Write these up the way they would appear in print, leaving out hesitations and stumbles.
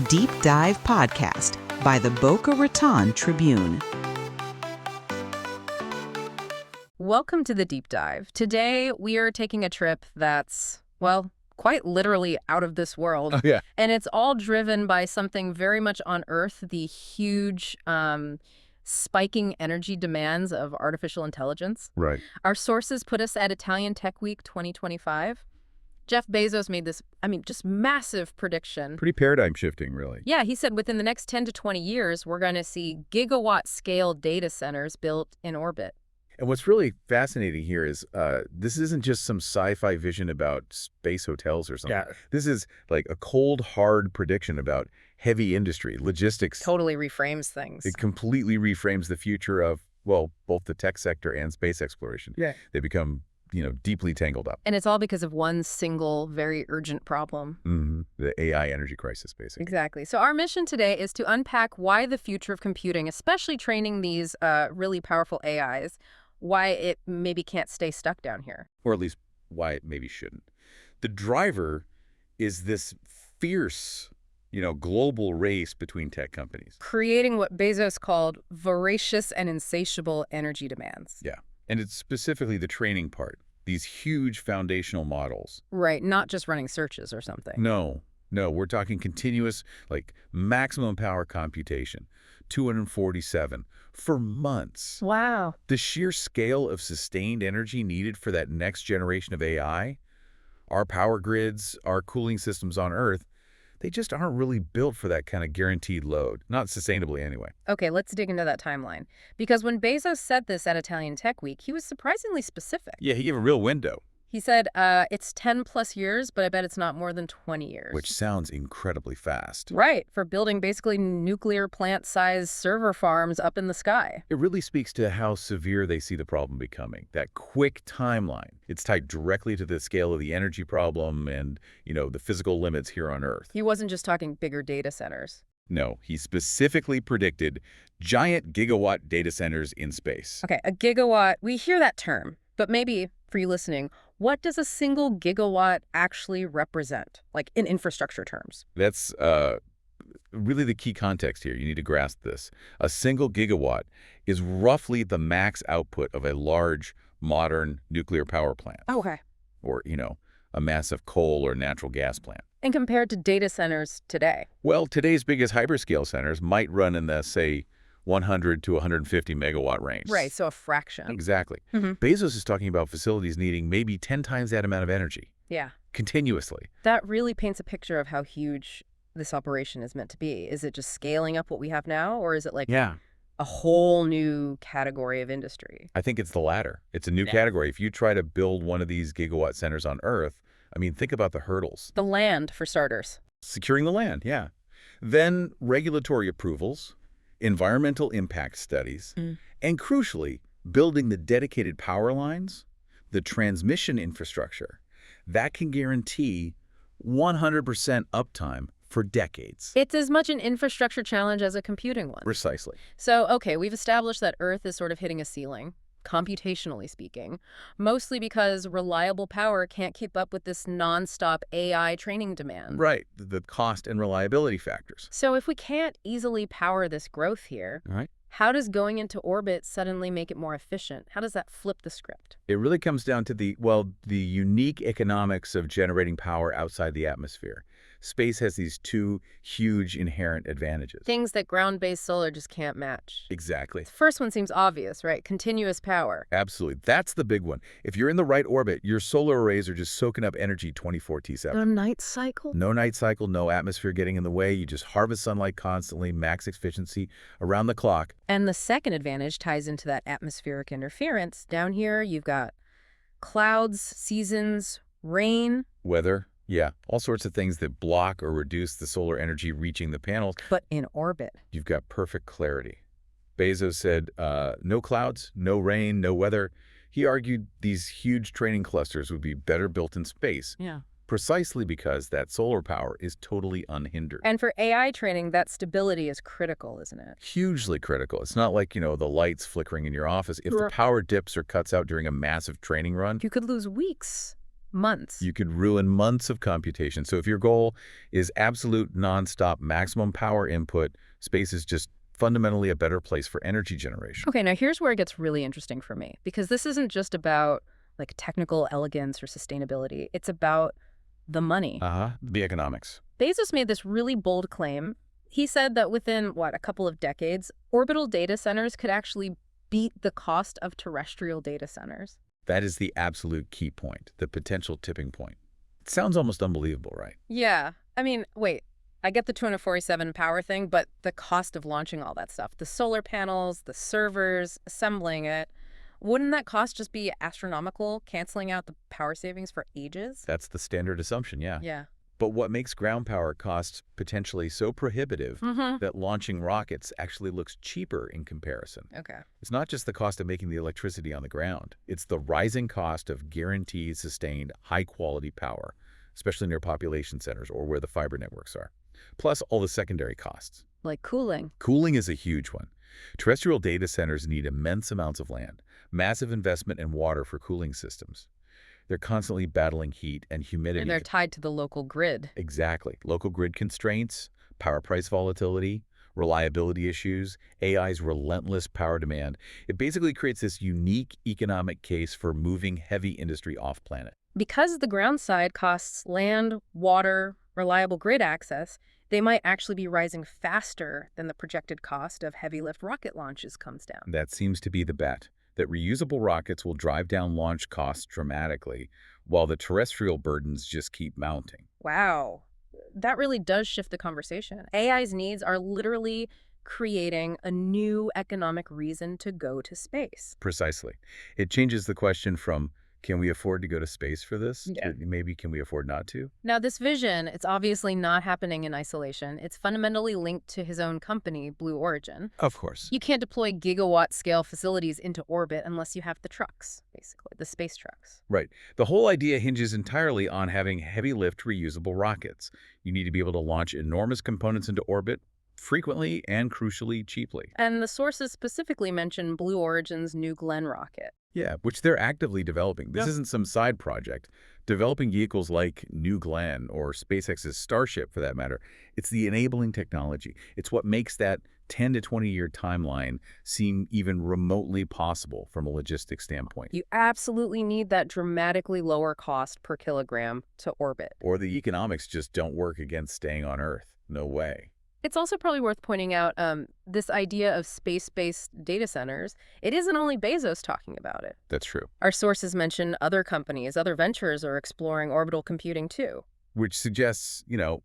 Deep Dive Podcast by the Boca Raton Tribune. Welcome to the Deep Dive. Today, we are taking a trip that's, well, quite literally out of this world. Oh, yeah. And it's all driven by something very much on Earth, the huge spiking energy demands of artificial intelligence. Right. Our sources put us at Italian Tech Week 2025. Jeff Bezos made this, just massive prediction. Pretty paradigm shifting, really. Yeah, he said within the next 10 to 20 years, we're going to see gigawatt-scale data centers built in orbit. And what's really fascinating here is this isn't just some sci-fi vision about space hotels or something. Yeah. This is like a cold, hard prediction about heavy industry, logistics. Totally reframes things. It completely reframes the future of, well, both the tech sector and space exploration. Yeah. They become, deeply tangled up. And it's all because of one single, very urgent problem. The AI energy crisis, basically. Exactly. So our mission today is to unpack why the future of computing, especially training these really powerful AIs, why it maybe can't stay stuck down here. Or at least why it maybe shouldn't. The driver is this fierce, global race between tech companies. Creating what Bezos called voracious and insatiable energy demands. Yeah. And it's specifically the training part, these huge foundational models. Right, not just running searches or something. No, we're talking continuous, maximum power computation, 247 for months. Wow. The sheer scale of sustained energy needed for that next generation of AI, our power grids, our cooling systems on Earth, they just aren't really built for that kind of guaranteed load, not sustainably anyway. Okay, let's dig into that timeline. Because when Bezos said this at Italian Tech Week, he was surprisingly specific. Yeah, he gave a real window. He said, it's 10 plus years, but I bet it's not more than 20 years. Which sounds incredibly fast. Right, for building basically nuclear plant-sized server farms up in the sky. It really speaks to how severe they see the problem becoming. That quick timeline. It's tied directly to the scale of the energy problem and, the physical limits here on Earth. He wasn't just talking bigger data centers. No, he specifically predicted giant gigawatt data centers in space. Okay, a gigawatt, we hear that term, but maybe, for you listening, what does a single gigawatt actually represent, in infrastructure terms? That's really the key context here. You need to grasp this. A single gigawatt is roughly the max output of a large, modern nuclear power plant. Okay. Or, a massive coal or natural gas plant. And compared to data centers today? Well, today's biggest hyperscale centers might run in the, say, 100 to 150 megawatt range. Right, so a fraction. Exactly. Bezos is talking about facilities needing maybe 10 times that amount of energy. Yeah. Continuously. That really paints a picture of how huge this operation is meant to be. Is it just scaling up what we have now, or is it a whole new category of industry? I think it's the latter. It's a new category. If you try to build one of these gigawatt centers on Earth, think about the hurdles. The land, for starters. Securing the land, yeah. Then regulatory approvals, environmental impact studies, and crucially, building the dedicated power lines, the transmission infrastructure, that can guarantee 100% uptime for decades. It's as much an infrastructure challenge as a computing one. Precisely. So, okay, we've established that Earth is sort of hitting a ceiling, computationally speaking, mostly because reliable power can't keep up with this nonstop AI training demand. Right, the cost and reliability factors. So if we can't easily power this growth here, Right. How does going into orbit suddenly make it more efficient? How does that flip the script? It really comes down to the unique economics of generating power outside the atmosphere. Space has these two huge inherent advantages. Things that ground-based solar just can't match. Exactly. The first one seems obvious, right? Continuous power. Absolutely. That's the big one. If you're in the right orbit, your solar arrays are just soaking up energy 24/7. No night cycle? No night cycle, no atmosphere getting in the way. You just harvest sunlight constantly, max efficiency, around the clock. And the second advantage ties into that atmospheric interference. Down here, you've got clouds, seasons, rain. Weather. Yeah, all sorts of things that block or reduce the solar energy reaching the panels. But in orbit. You've got perfect clarity. Bezos said, no clouds, no rain, no weather. He argued these huge training clusters would be better built in space. Yeah. Precisely because that solar power is totally unhindered. And for AI training, that stability is critical, isn't it? Hugely critical. It's not like, the lights flickering in your office. If the power dips or cuts out during a massive training run, You could lose weeks. Months. You could ruin months of computation. So if your goal is absolute nonstop maximum power input, space is just fundamentally a better place for energy generation. Okay, now here's where it gets really interesting for me, because this isn't just about like technical elegance or sustainability. It's about the money. The economics. Bezos made this really bold claim. He said that within, a couple of decades, orbital data centers could actually beat the cost of terrestrial data centers. That is the absolute key point, the potential tipping point. It sounds almost unbelievable, right? Yeah. I mean, wait, I get the 247 power thing, but the cost of launching all that stuff, the solar panels, the servers, assembling it, wouldn't that cost just be astronomical, canceling out the power savings for ages? That's the standard assumption, yeah. Yeah. But what makes ground power costs potentially so prohibitive that launching rockets actually looks cheaper in comparison? Okay. It's not just the cost of making the electricity on the ground. It's the rising cost of guaranteed, sustained, high-quality power, especially near population centers or where the fiber networks are. Plus all the secondary costs. Like cooling. Cooling is a huge one. Terrestrial data centers need immense amounts of land, massive investment in water for cooling systems. They're constantly battling heat and humidity. And they're tied to the local grid. Exactly. Local grid constraints, power price volatility, reliability issues, AI's relentless power demand. It basically creates this unique economic case for moving heavy industry off-planet. Because the ground side costs land, water, reliable grid access, they might actually be rising faster than the projected cost of heavy-lift rocket launches comes down. That seems to be the bet, that reusable rockets will drive down launch costs dramatically, while the terrestrial burdens just keep mounting. Wow. That really does shift the conversation. AI's needs are literally creating a new economic reason to go to space. Precisely. It changes the question from, can we afford to go to space for this? Yeah. To maybe, can we afford not to? Now, this vision, it's obviously not happening in isolation. It's fundamentally linked to his own company, Blue Origin. Of course. You can't deploy gigawatt-scale facilities into orbit unless you have the trucks, basically, the space trucks. Right. The whole idea hinges entirely on having heavy-lift reusable rockets. You need to be able to launch enormous components into orbit frequently and, crucially, cheaply. And the sources specifically mention Blue Origin's New Glenn rocket. Yeah, which they're actively developing. This isn't some side project. Developing vehicles like New Glenn or SpaceX's Starship, for that matter, it's the enabling technology. It's what makes that 10 to 20-year timeline seem even remotely possible from a logistics standpoint. You absolutely need that dramatically lower cost per kilogram to orbit. Or the economics just don't work against staying on Earth. No way. It's also probably worth pointing out this idea of space-based data centers. It isn't only Bezos talking about it. That's true. Our sources mention other companies, other ventures are exploring orbital computing too. Which suggests,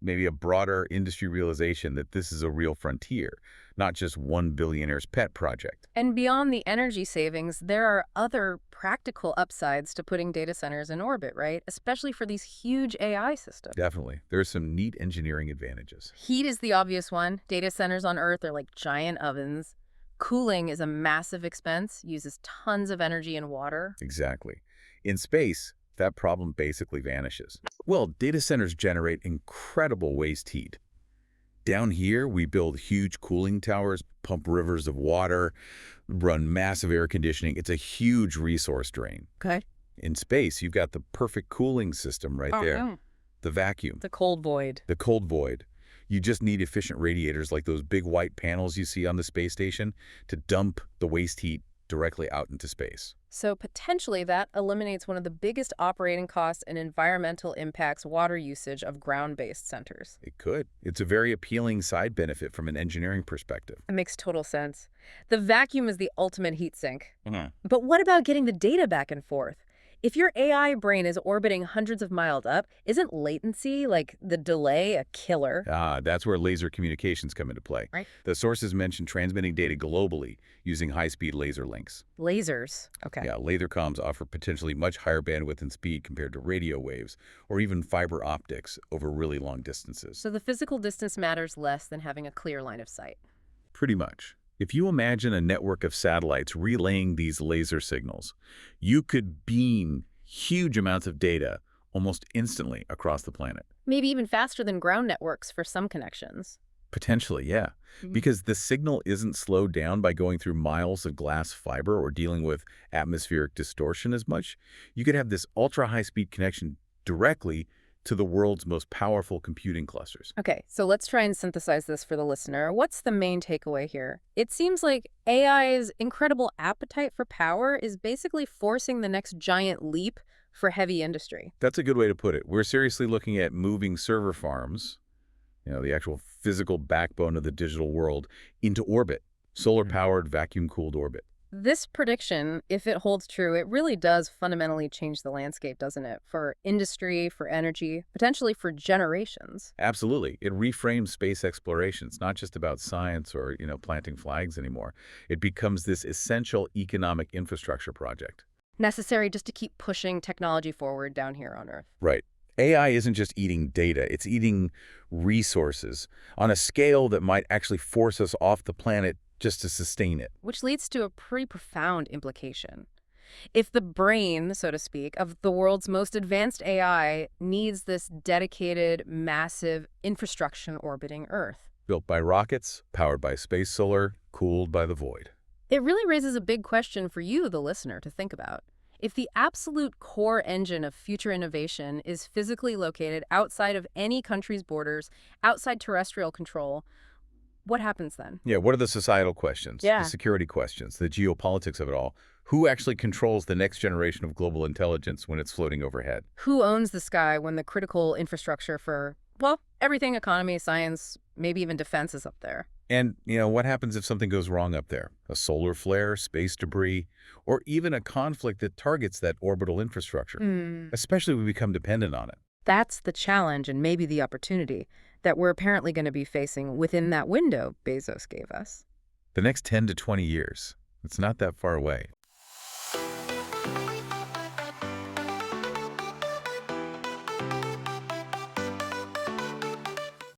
maybe a broader industry realization that this is a real frontier, not just one billionaire's pet project. And beyond the energy savings, there are other practical upsides to putting data centers in orbit, right? Especially for these huge AI systems. Definitely. There's some neat engineering advantages. Heat is the obvious one. Data centers on Earth are like giant ovens. Cooling is a massive expense, uses tons of energy and water. Exactly. In space, that problem basically vanishes. Well, data centers generate incredible waste heat. Down here, we build huge cooling towers, pump rivers of water, run massive air conditioning. It's a huge resource drain. Okay. In space, you've got the perfect cooling system right there. Yeah. The vacuum. The cold void. The cold void. You just need efficient radiators like those big white panels you see on the space station to dump the waste heat directly out into space. So potentially that eliminates one of the biggest operating costs and environmental impacts water usage of ground-based centers. It could. It's a very appealing side benefit from an engineering perspective. It makes total sense. The vacuum is the ultimate heat sink. But what about getting the data back and forth? If your AI brain is orbiting hundreds of miles up, isn't latency, like the delay, a killer? That's where laser communications come into play. Right. The sources mention transmitting data globally using high-speed laser links. Lasers. Okay. Yeah, laser comms offer potentially much higher bandwidth and speed compared to radio waves or even fiber optics over really long distances. So the physical distance matters less than having a clear line of sight. Pretty much. If you imagine a network of satellites relaying these laser signals, you could beam huge amounts of data almost instantly across the planet. Maybe even faster than ground networks for some connections. Potentially, yeah. Because the signal isn't slowed down by going through miles of glass fiber or dealing with atmospheric distortion as much. You could have this ultra-high-speed connection directly to the world's most powerful computing clusters. Okay, so let's try and synthesize this for the listener. What's the main takeaway here? It seems like AI's incredible appetite for power is basically forcing the next giant leap for heavy industry. That's a good way to put it. We're seriously looking at moving server farms, the actual physical backbone of the digital world, into orbit, solar-powered, vacuum-cooled orbit. This prediction, if it holds true, it really does fundamentally change the landscape, doesn't it? For industry, for energy, potentially for generations. Absolutely. It reframes space exploration. It's not just about science or, planting flags anymore. It becomes this essential economic infrastructure project. Necessary just to keep pushing technology forward down here on Earth. Right. AI isn't just eating data. It's eating resources on a scale that might actually force us off the planet just to sustain it. Which leads to a pretty profound implication. If the brain, so to speak, of the world's most advanced AI needs this dedicated, massive infrastructure orbiting Earth. Built by rockets, powered by space solar, cooled by the void. It really raises a big question for you, the listener, to think about. If the absolute core engine of future innovation is physically located outside of any country's borders, outside terrestrial control, what happens then? Yeah, what are the societal questions? Yeah. The security questions, the geopolitics of it all? Who actually controls the next generation of global intelligence when it's floating overhead? Who owns the sky when the critical infrastructure for, well, everything economy, science, maybe even defense is up there? And, what happens if something goes wrong up there? A solar flare, space debris, or even a conflict that targets that orbital infrastructure, especially if we become dependent on it. That's the challenge and maybe the opportunity that we're apparently going to be facing within that window Bezos gave us. The next 10 to 20 years. It's not that far away.